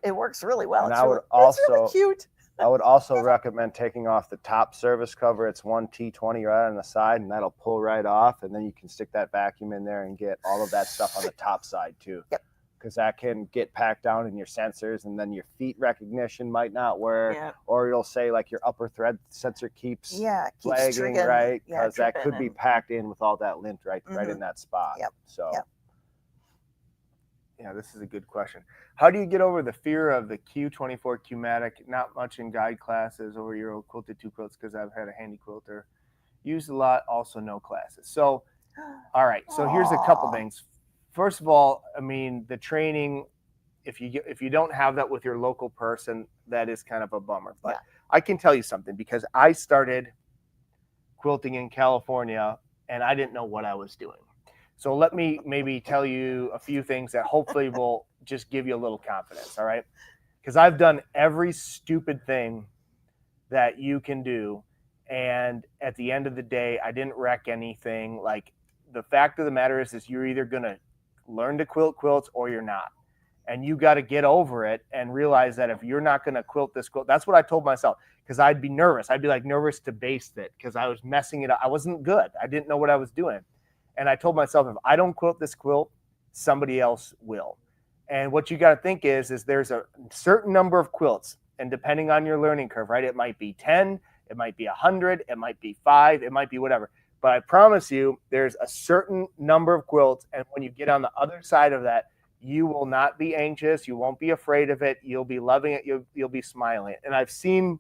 [SPEAKER 2] it works really well.
[SPEAKER 3] And
[SPEAKER 2] it's really cute.
[SPEAKER 3] I would also recommend taking off the top service cover. It's one T20 right on the side, and that'll pull right off. And then you can stick that vacuum in there and get all of that stuff on the top side too.
[SPEAKER 2] Yep.
[SPEAKER 3] Because that can get packed down in your sensors, and then your feet recognition might not work,
[SPEAKER 2] Yeah.
[SPEAKER 3] or it'll say like your upper thread sensor keeps flagging,
[SPEAKER 2] triggering,
[SPEAKER 3] right? Because that
[SPEAKER 2] tripping
[SPEAKER 3] could be
[SPEAKER 2] and-
[SPEAKER 3] packed in with all that lint right in that spot.
[SPEAKER 2] Yep.
[SPEAKER 3] So.
[SPEAKER 2] Yep.
[SPEAKER 1] Yeah, this is a good question. How do you get over the fear of the Q24 Q-matic? Not much in guide classes over your old quilted two quilts because I've had a handy quilter. Used a lot, also no classes. So, all right. So here's a couple
[SPEAKER 2] Aw.
[SPEAKER 1] things. First of all, I mean, the training, if you don't have that with your local person, that is kind of a bummer. But
[SPEAKER 2] Yeah.
[SPEAKER 1] I can tell you something because I started quilting in California and I didn't know what I was doing. So let me maybe tell you a few things that hopefully will just give you a little confidence, all right? Because I've done every stupid thing that you can do, and at the end of the day, I didn't wreck anything. Like, the fact of the matter is you're either going to learn to quilt quilts or you're not. And you got to get over it and realize that if you're not going to quilt this quilt, that's what I told myself, because I'd be nervous. I'd be like nervous to baste it because I was messing it up. I wasn't good. I didn't know what I was doing. And I told myself, if I don't quilt this quilt, somebody else will. And what you got to think is there's a certain number of quilts, and depending on your learning curve, right? It might be 10, it might be 100, it might be 5, it might be whatever. But I promise you, there's a certain number of quilts, and when you get on the other side of that, you will not be anxious. You won't be afraid of it. You'll be loving it. You'll be smiling. And I've seen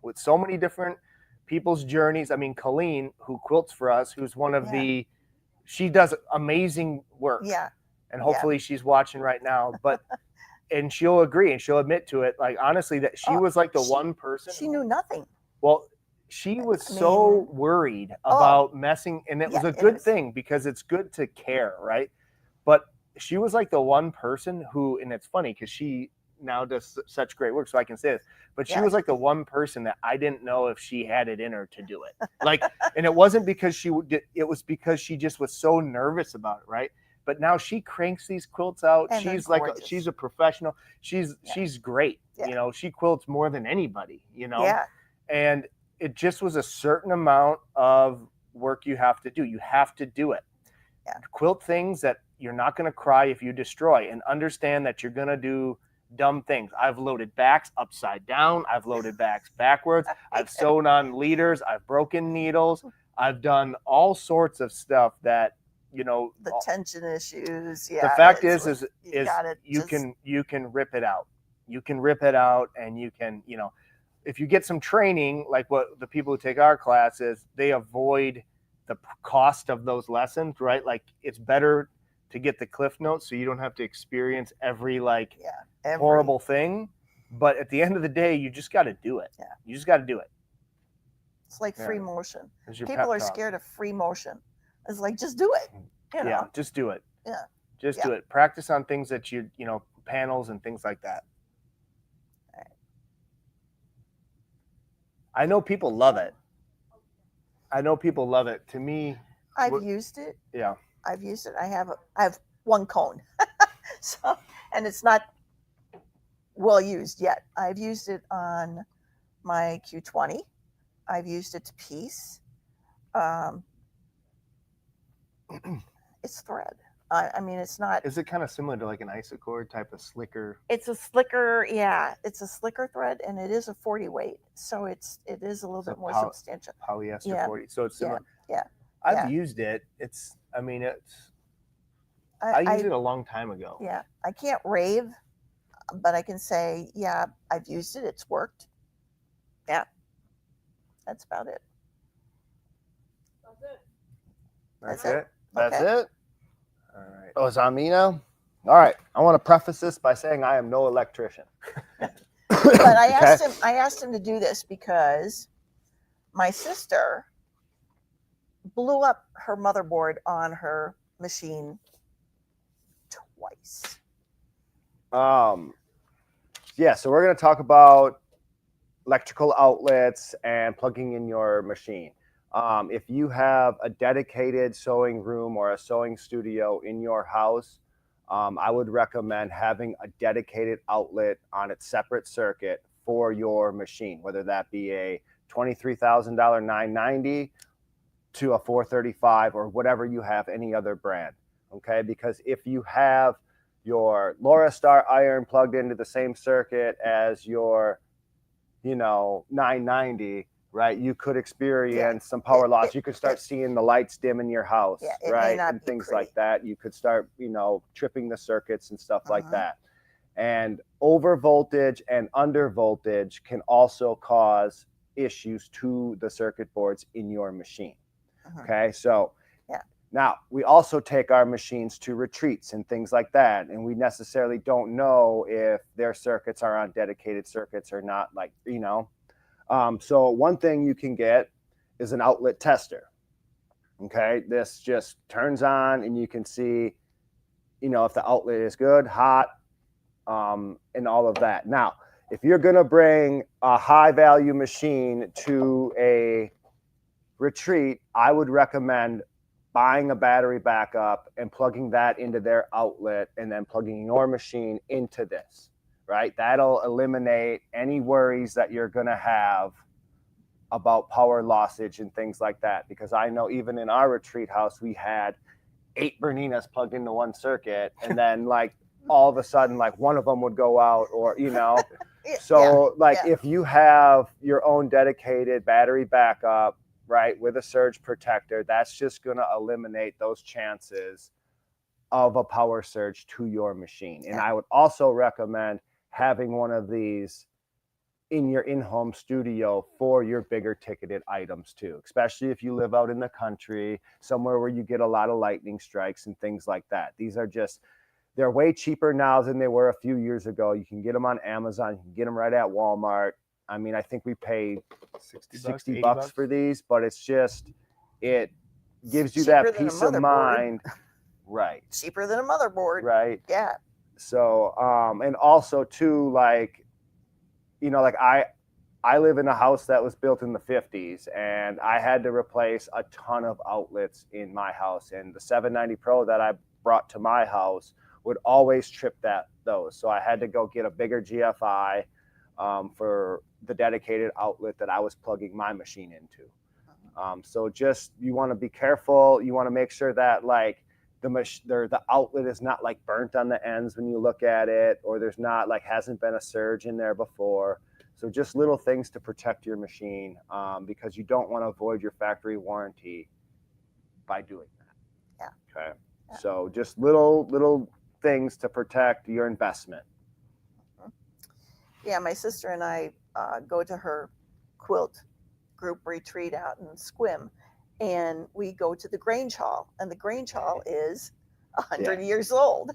[SPEAKER 1] with so many different people's journeys. I mean, Colleen, who quilts for us, who's one of she does amazing work.
[SPEAKER 2] Yeah.
[SPEAKER 1] And hopefully she's watching right now. But and she'll agree and she'll admit to it. Like, honestly, that she was like the one person.
[SPEAKER 2] She knew nothing.
[SPEAKER 1] Well, she was so worried about messing, and it was a good thing because it's good to care, right? But she was like the one person who, and it's funny because she now does such great work, so I can say this, but she was like the one person that I didn't know if she had it in her to do it. Like, and it wasn't because it was because she just was so nervous about it, right? But now she cranks these quilts out.
[SPEAKER 2] And
[SPEAKER 1] she's
[SPEAKER 2] they're
[SPEAKER 1] like,
[SPEAKER 2] gorgeous.
[SPEAKER 1] she's a professional. She's great.
[SPEAKER 2] Yeah.
[SPEAKER 1] You know, she quilts more than anybody, you know?
[SPEAKER 2] Yeah.
[SPEAKER 1] And it just was a certain amount of work you have to do. You have to do it.
[SPEAKER 2] Yeah.
[SPEAKER 1] Quilt things that you're not going to cry if you destroy, and understand that you're going to do dumb things. I've loaded backs upside down. I've loaded backs backwards. I've sewn on leaders. I've broken needles. I've done all sorts of stuff that, you know,
[SPEAKER 2] The tension issues. Yeah.
[SPEAKER 1] the fact is you can rip it out. You can rip it out, and you can, you know, if you get some training, like what the people who take our classes, they avoid the cost of those lessons, right? Like, it's better to get the cliff notes so you don't have to experience every horrible thing. But at the end of the day, you just got to do it.
[SPEAKER 2] Yeah.
[SPEAKER 1] You just got to do it.
[SPEAKER 2] It's like free motion.
[SPEAKER 1] It's your
[SPEAKER 2] People
[SPEAKER 1] pep
[SPEAKER 2] are
[SPEAKER 1] talk.
[SPEAKER 2] scared of free motion. It's like, just do it. You know?
[SPEAKER 1] Yeah, just do it.
[SPEAKER 2] Yeah.
[SPEAKER 1] Just do it. Practice on things that you know, panels and things like that.
[SPEAKER 2] All right.
[SPEAKER 1] I know people love it. To me,
[SPEAKER 2] I've used it.
[SPEAKER 1] yeah.
[SPEAKER 2] I've used it. I have one cone. So, and it's not well used yet. I've used it on my Q20. I've used it to piece. It's thread. I mean, it's not.
[SPEAKER 1] Is it kind of similar to like an isocord type of slicker?
[SPEAKER 2] It's a slicker, it's a slicker thread, and it is a 40 weight, so it is a little bit more substantial.
[SPEAKER 1] Polyester 40, so it's similar.
[SPEAKER 2] Yeah.
[SPEAKER 1] I've used it. I used it a long time ago.
[SPEAKER 2] Yeah, I can't rave, but I can say, yeah, I've used it. It's worked. Yeah, that's about it.
[SPEAKER 1] That's
[SPEAKER 2] That's
[SPEAKER 1] it.
[SPEAKER 3] That's
[SPEAKER 2] Okay.
[SPEAKER 3] it.
[SPEAKER 1] All right.
[SPEAKER 3] Oh, it's on me now? All right. I want to preface this by saying I am no electrician.
[SPEAKER 2] But I asked him to do this because my sister blew up her motherboard on her machine twice.
[SPEAKER 3] Yeah, so we're going to talk about electrical outlets and plugging in your machine. If you have a dedicated sewing room or a sewing studio in your house, I would recommend having a dedicated outlet on its separate circuit for your machine, whether that be a $23,000 990 to a 435 or whatever you have, any other brand. Okay, because if you have your Laura Star iron plugged into the same circuit as your, 990, right, you could experience some power loss. You could start seeing the lights dim in your house, right, and things like that. You could start, tripping the circuits and stuff like that. And over voltage and under voltage can also cause issues to the circuit boards in your machine. Okay, so now we also take our machines to retreats and things like that, and we necessarily don't know if their circuits are on dedicated circuits or not, so one thing you can get is an outlet tester. Okay, this just turns on and you can see, if the outlet is good, hot, and all of that. Now, if you're going to bring a high value machine to a retreat, I would recommend buying a battery backup and plugging that into their outlet and then plugging your machine into this, right? That'll eliminate any worries that you're going to have about power lossage and things like that. Because I know even in our retreat house, we had 8 Berninas plugged into one circuit, and then all of a sudden, one of them would go out, or, so if you have your own dedicated battery backup, right, with a surge protector, that's just going to eliminate those chances of a power surge to your machine. And I would also recommend having one of these in your in-home studio for your bigger ticketed items too, especially if you live out in the country, somewhere where you get a lot of lightning strikes and things like that. These are they're way cheaper now than they were a few years ago. You can get them on Amazon, you can get them right at Walmart. I mean, I think we paid $60 for these, but it gives you that peace of mind. Right.
[SPEAKER 2] Cheaper than a motherboard.
[SPEAKER 3] Right.
[SPEAKER 2] Yeah.
[SPEAKER 3] So, and also too, I live in a house that was built in the 50s, and I had to replace a ton of outlets in my house. And the 790 Pro that I brought to my house would always trip those. So I had to go get a bigger GFI for the dedicated outlet that I was plugging my machine into. So you want to be careful. You want to make sure that the outlet is not burnt on the ends when you look at it, or there's not hasn't been a surge in there before. So just little things to protect your machine, because you don't want to avoid your factory warranty by doing that.
[SPEAKER 2] Yeah.
[SPEAKER 3] Okay. Yeah. So just little things to protect your investment.
[SPEAKER 2] Yeah, my sister and I go to her quilt group retreat out in Squim, and we go to the Grange Hall, and the Grange Hall is 100 years old.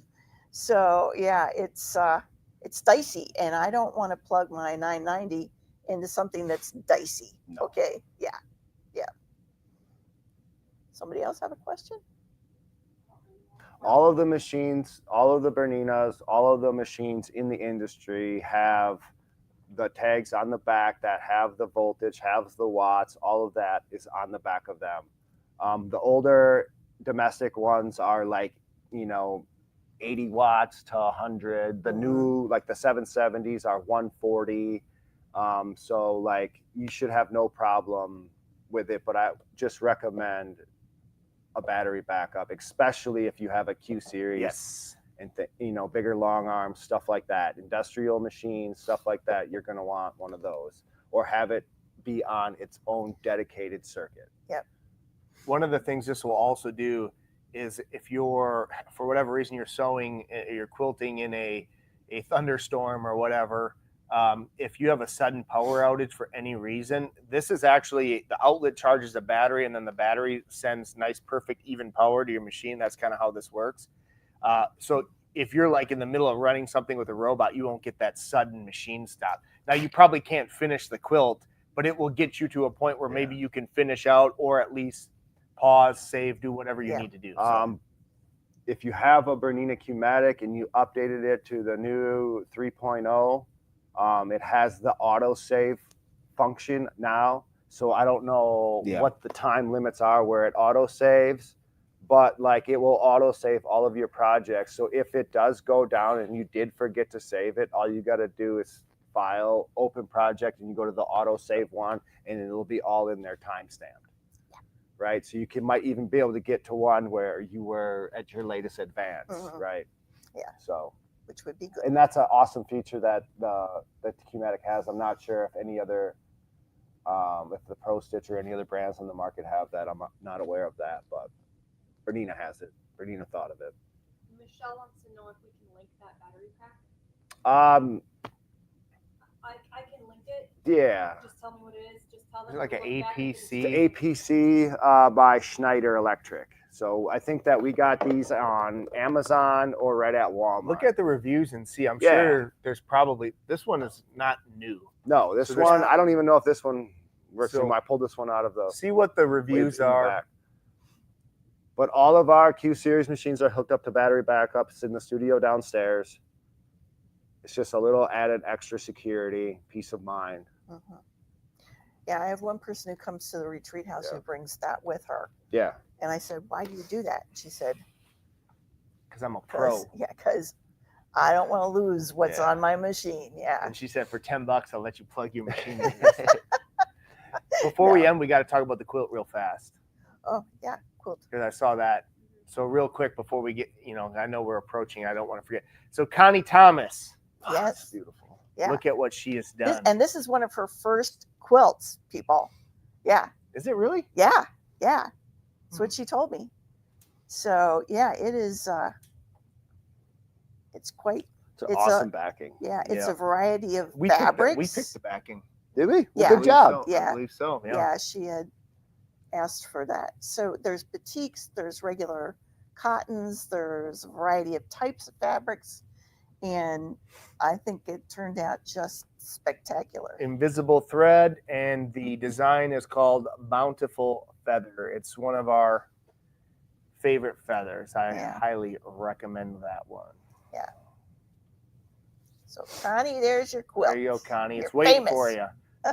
[SPEAKER 2] So yeah, it's dicey, and I don't want to plug my 990 into something that's dicey. No. Okay, yeah. Somebody else have a question?
[SPEAKER 3] All of the machines, all of the Berninas, all of the machines in the industry have the tags on the back that have the voltage, have the watts, all of that is on the back of them. The older domestic ones are 80 watts to 100. The new, the 770s are 140. So you should have no problem with it, but I just recommend a battery backup, especially if you have a Q series.
[SPEAKER 1] Yes.
[SPEAKER 3] And bigger long arms, stuff like that, industrial machines, stuff like that. You're going to want one of those, or have it be on its own dedicated circuit.
[SPEAKER 2] Yep.
[SPEAKER 1] One of the things this will also do is if you're, for whatever reason, you're quilting in a thunderstorm or whatever, if you have a sudden power outage for any reason, this is actually, the outlet charges the battery, and then the battery sends nice, perfect, even power to your machine. That's kind of how this works. So if you're in the middle of running something with a robot, you won't get that sudden machine stop. Now, you probably can't finish the quilt, but it will get you to a point where maybe you can finish out, or at least pause, save, do whatever you need to do. So.
[SPEAKER 3] If you have a Bernina Q-Matic and you updated it to the new 3.0, it has the autosave function now. So I don't know what the time limits are where it autosaves, but it will autosave all of your projects. So if it does go down and you did forget to save it, all you got to do is file, open project, and you go to the auto save one, and it'll be all in there time stamped. Right, so you might even be able to get to one where you were at your latest advance, right?
[SPEAKER 2] Yeah.
[SPEAKER 3] So,
[SPEAKER 2] which would be good.
[SPEAKER 3] and that's an awesome feature that that Q-Matic has. I'm not sure if any other, if the Pro Stitch or any other brands on the market have that. I'm not aware of that, but Bernina has it. Bernina thought of it.
[SPEAKER 4] Michelle wants to know if we can link that battery pack. I can link it.
[SPEAKER 3] Yeah.
[SPEAKER 4] Just tell me what it is. Just tell them.
[SPEAKER 1] Is it like an
[SPEAKER 4] to look back into the-
[SPEAKER 1] APC?
[SPEAKER 3] The APC by Schneider Electric. So I think that we got these on Amazon or right at Walmart.
[SPEAKER 1] Look at the reviews and see. I'm
[SPEAKER 3] Yeah.
[SPEAKER 1] sure there's probably, this one is not new.
[SPEAKER 3] No, this
[SPEAKER 1] So there's-
[SPEAKER 3] one, I don't even know if this one works.
[SPEAKER 1] So-
[SPEAKER 3] I pulled this one out of the
[SPEAKER 1] See what the
[SPEAKER 3] way
[SPEAKER 1] reviews
[SPEAKER 3] in the
[SPEAKER 1] are.
[SPEAKER 3] back. But all of our Q series machines are hooked up to battery backups in the studio downstairs. It's just a little added extra security, peace of mind.
[SPEAKER 2] Yeah, I have one person who comes to the retreat house who brings that with her.
[SPEAKER 3] Yeah.
[SPEAKER 2] And I said, why do you do that? She said,
[SPEAKER 1] Because I'm a pro.
[SPEAKER 2] because I don't want to lose what's
[SPEAKER 1] Yeah.
[SPEAKER 2] on my machine. Yeah.
[SPEAKER 1] And she said, for $10, I'll let you plug your machine in. Before we end, we got to talk about the quilt real fast.
[SPEAKER 2] Oh, yeah, cool.
[SPEAKER 1] Because I saw that. So real quick before we get, I know we're approaching. I don't want to forget. So Connie Thomas.
[SPEAKER 3] Wow,
[SPEAKER 2] Yes.
[SPEAKER 3] that's beautiful.
[SPEAKER 2] Yeah.
[SPEAKER 1] Look at what she has done.
[SPEAKER 2] And this is one of her first quilts, people. Yeah.
[SPEAKER 1] Is it really?
[SPEAKER 2] Yeah. Yeah. That's what she told me. So, yeah, it is, it's quite,
[SPEAKER 3] It's an
[SPEAKER 2] It's
[SPEAKER 3] awesome backing.
[SPEAKER 2] yeah, it's
[SPEAKER 1] Yeah.
[SPEAKER 2] a variety of
[SPEAKER 1] We
[SPEAKER 2] fabrics.
[SPEAKER 1] picked the backing.
[SPEAKER 3] Did we? Well,
[SPEAKER 2] Yeah.
[SPEAKER 3] good job.
[SPEAKER 1] So.
[SPEAKER 2] Yeah.
[SPEAKER 1] I believe so. Yeah.
[SPEAKER 2] Yeah, she had asked for that. So there's batiks, there's regular cottons, there's a variety of types of fabrics, and I think it turned out just spectacular.
[SPEAKER 1] Invisible thread, and the design is called Bountiful Feather. It's one of our favorite feathers. I
[SPEAKER 2] Yeah.
[SPEAKER 1] highly recommend that one.
[SPEAKER 2] So Connie, there's your quilt.
[SPEAKER 1] There you go, Connie. It's
[SPEAKER 2] You're
[SPEAKER 1] waiting
[SPEAKER 2] famous.
[SPEAKER 1] for you.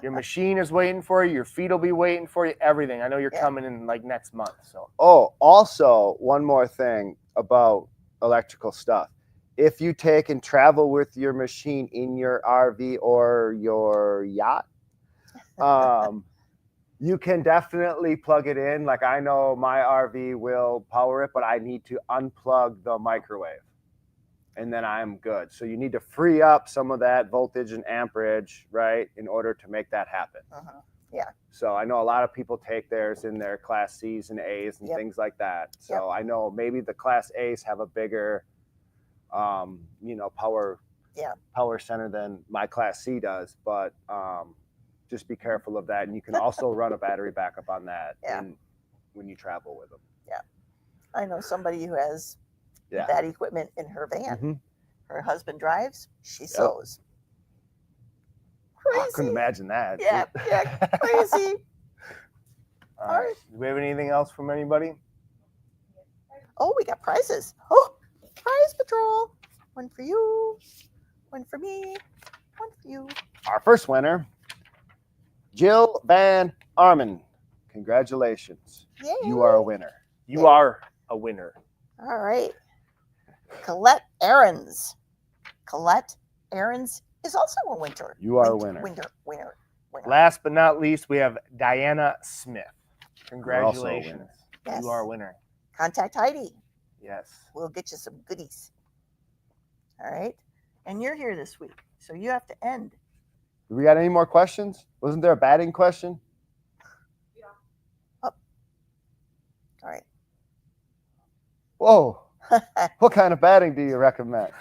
[SPEAKER 1] Your machine is waiting for you. Your feet will be waiting for you. Everything. I know you're
[SPEAKER 2] Yeah.
[SPEAKER 1] coming in like next month. So
[SPEAKER 3] Oh, also, one more thing about electrical stuff. If you take and travel with your machine in your RV or your yacht, you can definitely plug it in. Like I know my RV will power it, but I need to unplug the microwave and then I'm good. So you need to free up some of that voltage and amperage, right, in order to make that happen. So I know a lot of people take theirs in their class C's and A's and
[SPEAKER 2] Yep.
[SPEAKER 3] things like that. So I know maybe the class A's have a bigger, power center than my class C does, but just be careful of that. And you can also run a battery backup on that when you travel with them.
[SPEAKER 2] I know somebody who has
[SPEAKER 3] Yeah.
[SPEAKER 2] that equipment in her van.
[SPEAKER 3] Mhm.
[SPEAKER 2] Her husband drives, she sews.
[SPEAKER 3] I
[SPEAKER 2] Crazy.
[SPEAKER 3] couldn't imagine that.
[SPEAKER 2] Yeah, yeah, crazy.
[SPEAKER 1] all right. Do we have anything else from anybody?
[SPEAKER 2] Oh, we got prizes. Oh, prize patrol. One for you, one for me, one for you.
[SPEAKER 3] Our first winner, Jill Van Armen. Congratulations.
[SPEAKER 2] Yay.
[SPEAKER 3] You are a winner.
[SPEAKER 1] You are a winner.
[SPEAKER 2] All right. Colette Ahrens. Colette Ahrens is also a winner.
[SPEAKER 3] You are a winner.
[SPEAKER 2] Winner.
[SPEAKER 1] Last but not least, we have Diana Smith.
[SPEAKER 3] You're also a
[SPEAKER 1] Congratulations.
[SPEAKER 3] winner.
[SPEAKER 2] Yes.
[SPEAKER 1] You are a winner.
[SPEAKER 2] Contact Heidi.
[SPEAKER 1] Yes.
[SPEAKER 2] We'll get you some goodies. All right. And you're here this week, so you have to end.
[SPEAKER 3] Do we got any more questions? Wasn't there a batting question?
[SPEAKER 2] All right.
[SPEAKER 3] Whoa. What kind of batting do you recommend?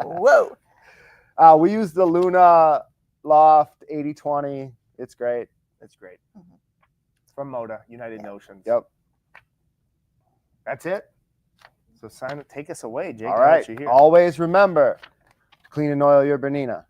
[SPEAKER 2] Whoa.
[SPEAKER 3] We use the Luna Loft 80/20. It's great.
[SPEAKER 1] That's great.
[SPEAKER 2] Mhm.
[SPEAKER 1] From Moda, United Notions.
[SPEAKER 3] Yep.
[SPEAKER 1] That's it. So take us away, Jake.
[SPEAKER 3] All
[SPEAKER 1] I'll let
[SPEAKER 3] right.
[SPEAKER 1] you hear.
[SPEAKER 3] Always remember, clean and oil your Bernina.